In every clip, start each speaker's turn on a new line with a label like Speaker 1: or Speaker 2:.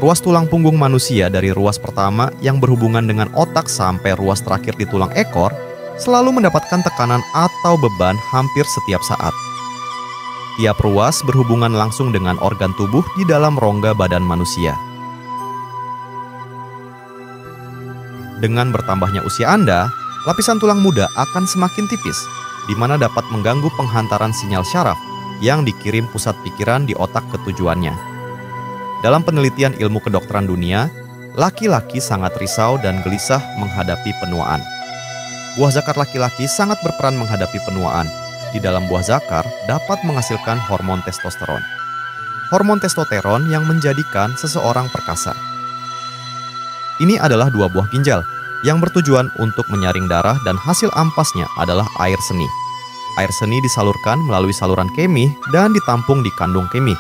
Speaker 1: Ruas tulang punggung manusia dari ruas pertama yang berhubungan dengan otak sampai ruas terakhir di tulang ekor selalu mendapatkan tekanan atau beban hampir setiap saat. Tiap ruas berhubungan langsung dengan organ tubuh di dalam rongga badan manusia. Dengan bertambahnya usia Anda, lapisan tulang muda akan semakin tipis, di mana dapat mengganggu penghantaran sinyal syaraf yang dikirim pusat pikiran di otak ke tujuannya. Dalam penelitian ilmu kedokteran dunia, laki-laki sangat risau dan gelisah menghadapi penuaan. Buah zakar laki-laki sangat berperan menghadapi penuaan. Di dalam buah zakar dapat menghasilkan hormon testosteron. Hormon testosteron yang menjadikan seseorang perkasa. Ini adalah dua buah ginjal yang bertujuan untuk menyaring darah dan hasil ampasnya adalah air seni. Air seni disalurkan melalui saluran kemih dan ditampung di kandung kemih.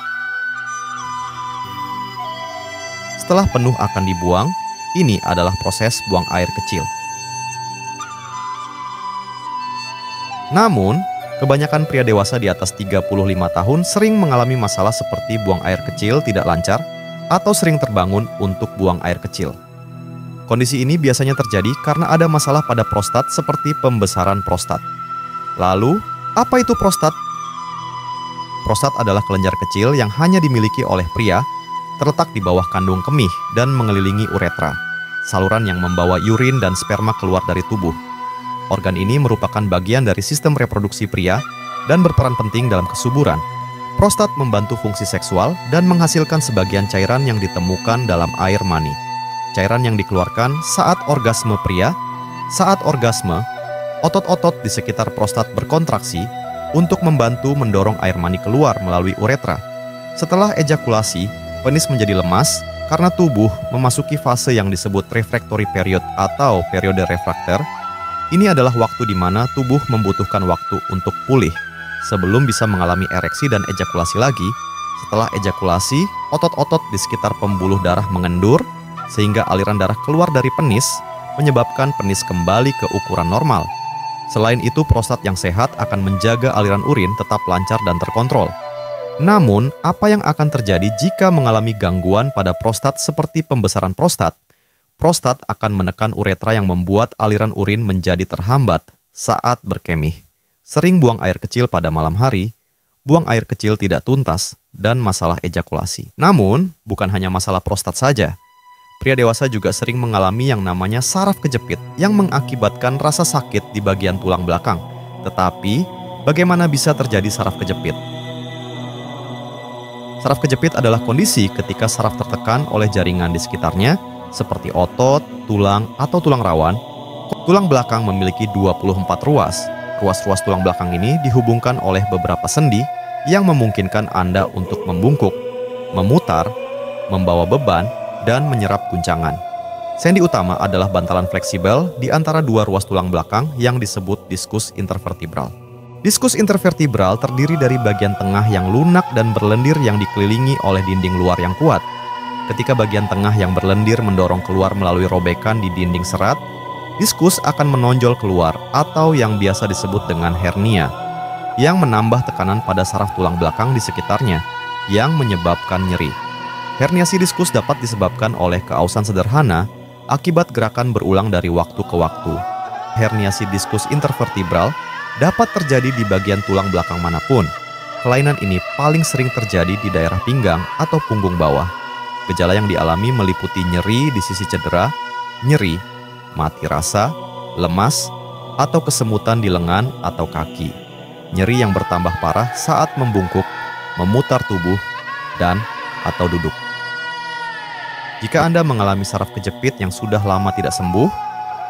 Speaker 1: Setelah penuh akan dibuang, ini adalah proses buang air kecil. Namun, kebanyakan pria dewasa di atas 35 tahun sering mengalami masalah seperti buang air kecil tidak lancar atau sering terbangun untuk buang air kecil. Kondisi ini biasanya terjadi karena ada masalah pada prostat seperti pembesaran prostat. Lalu, apa itu prostat? Prostat adalah kelenjar kecil yang hanya dimiliki oleh pria, terletak di bawah kandung kemih dan mengelilingi uretra, saluran yang membawa urin dan sperma keluar dari tubuh. Organ ini merupakan bagian dari sistem reproduksi pria dan berperan penting dalam kesuburan. Prostat membantu fungsi seksual dan menghasilkan sebagian cairan yang ditemukan dalam air mani. Cairan yang dikeluarkan saat orgasme pria. Saat orgasme, otot-otot di sekitar prostat berkontraksi untuk membantu mendorong air mani keluar melalui uretra. Setelah ejakulasi, penis menjadi lemas karena tubuh memasuki fase yang disebut refractory period atau periode refrakter. Ini adalah waktu di mana tubuh membutuhkan waktu untuk pulih sebelum bisa mengalami ereksi dan ejakulasi lagi. Setelah ejakulasi, otot-otot di sekitar pembuluh darah mengendur sehingga aliran darah keluar dari penis menyebabkan penis kembali ke ukuran normal. Selain itu, prostat yang sehat akan menjaga aliran urin tetap lancar dan terkontrol. Namun, apa yang akan terjadi jika mengalami gangguan pada prostat seperti pembesaran prostat? Prostat akan menekan uretra yang membuat aliran urin menjadi terhambat saat berkemih. Sering buang air kecil pada malam hari, buang air kecil tidak tuntas, dan masalah ejakulasi. Namun, bukan hanya masalah prostat saja. Pria dewasa juga sering mengalami yang namanya saraf kejepit yang mengakibatkan rasa sakit di bagian tulang belakang. Tetapi, bagaimana bisa terjadi saraf kejepit? Saraf kejepit adalah kondisi ketika saraf tertekan oleh jaringan di sekitarnya, seperti otot, tulang, atau tulang rawan. Tulang belakang memiliki 24 ruas. Ruas-ruas tulang belakang ini dihubungkan oleh beberapa sendi yang memungkinkan Anda untuk membungkuk, memutar, membawa beban, dan menyerap guncangan. Sendi utama adalah bantalan fleksibel di antara dua ruas tulang belakang yang disebut diskus intervertebral. Diskus intervertebral terdiri dari bagian tengah yang lunak dan berlendir yang dikelilingi oleh dinding luar yang kuat. Ketika bagian tengah yang berlendir mendorong keluar melalui robekan di dinding serat, diskus akan menonjol keluar atau yang biasa disebut dengan hernia, yang menambah tekanan pada saraf tulang belakang di sekitarnya, yang menyebabkan nyeri. Herniasi diskus dapat disebabkan oleh keausan sederhana akibat gerakan berulang dari waktu ke waktu. Herniasi diskus intervertebral dapat terjadi di bagian tulang belakang manapun. Kelainan ini paling sering terjadi di daerah pinggang atau punggung bawah. Gejala yang dialami meliputi nyeri di sisi cedera, nyeri, mati rasa, lemas, atau kesemutan di lengan atau kaki. Nyeri yang bertambah parah saat membungkuk, memutar tubuh, dan atau duduk. Jika Anda mengalami saraf kejepit yang sudah lama tidak sembuh,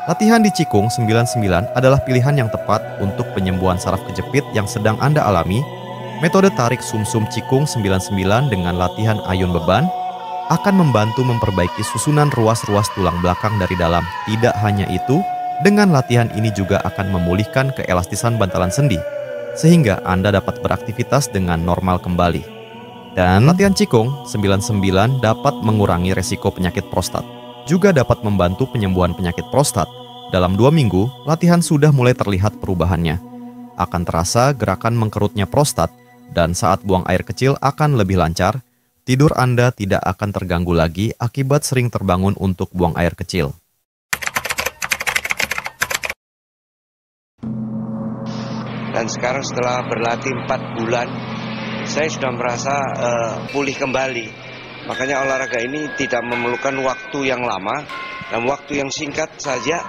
Speaker 1: latihan di Qigong 99 adalah pilihan yang tepat untuk penyembuhan saraf kejepit yang sedang Anda alami. Metode tarik sumsum Qigong 99 dengan latihan ayun beban akan membantu memperbaiki susunan ruas-ruas tulang belakang dari dalam. Tidak hanya itu, dengan latihan ini juga akan memulihkan keelastisan bantalan sendi, sehingga Anda dapat beraktivitas dengan normal kembali. Dan latihan Qigong 99 dapat mengurangi resiko penyakit prostat. Juga dapat membantu penyembuhan penyakit prostat. Dalam 2 minggu, latihan sudah mulai terlihat perubahannya. Akan terasa gerakan mengkerutnya prostat, dan saat buang air kecil akan lebih lancar. tidur Anda tidak akan terganggu lagi akibat sering terbangun untuk buang air kecil.
Speaker 2: Dan sekarang setelah berlatih 4 bulan, saya sudah merasa pulih kembali. Makanya olahraga ini tidak memerlukan waktu yang lama, dan waktu yang singkat saja,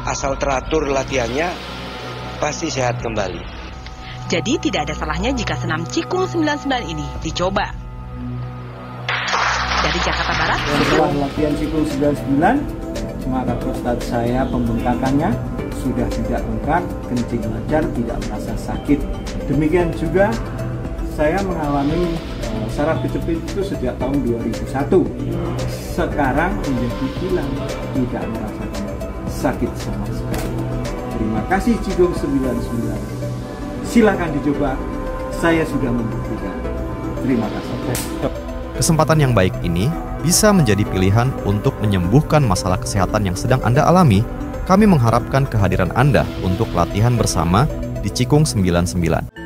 Speaker 2: asal teratur latihannya, pasti sehat kembali.
Speaker 3: Jadi tidak ada salahnya jika senam Cikung 99 ini dicoba. Dari Jakarta Barat,
Speaker 4: setelah latihan Cikung 99, maka prostat saya pembengkakannya sudah tidak bengkak, kencing lancar, tidak merasa sakit. Demikian juga saya mengalami saraf kejepit itu sejak tahun 2001. Sekarang menjadi hilang, tidak merasakan sakit sama sekali. Terima kasih Cikung 99. Silakan dicoba, saya sudah membuktikan. Terima kasih.
Speaker 1: Kesempatan yang baik ini bisa menjadi pilihan untuk menyembuhkan masalah kesehatan yang sedang Anda alami. Kami mengharapkan kehadiran Anda untuk latihan bersama di Cikung 99.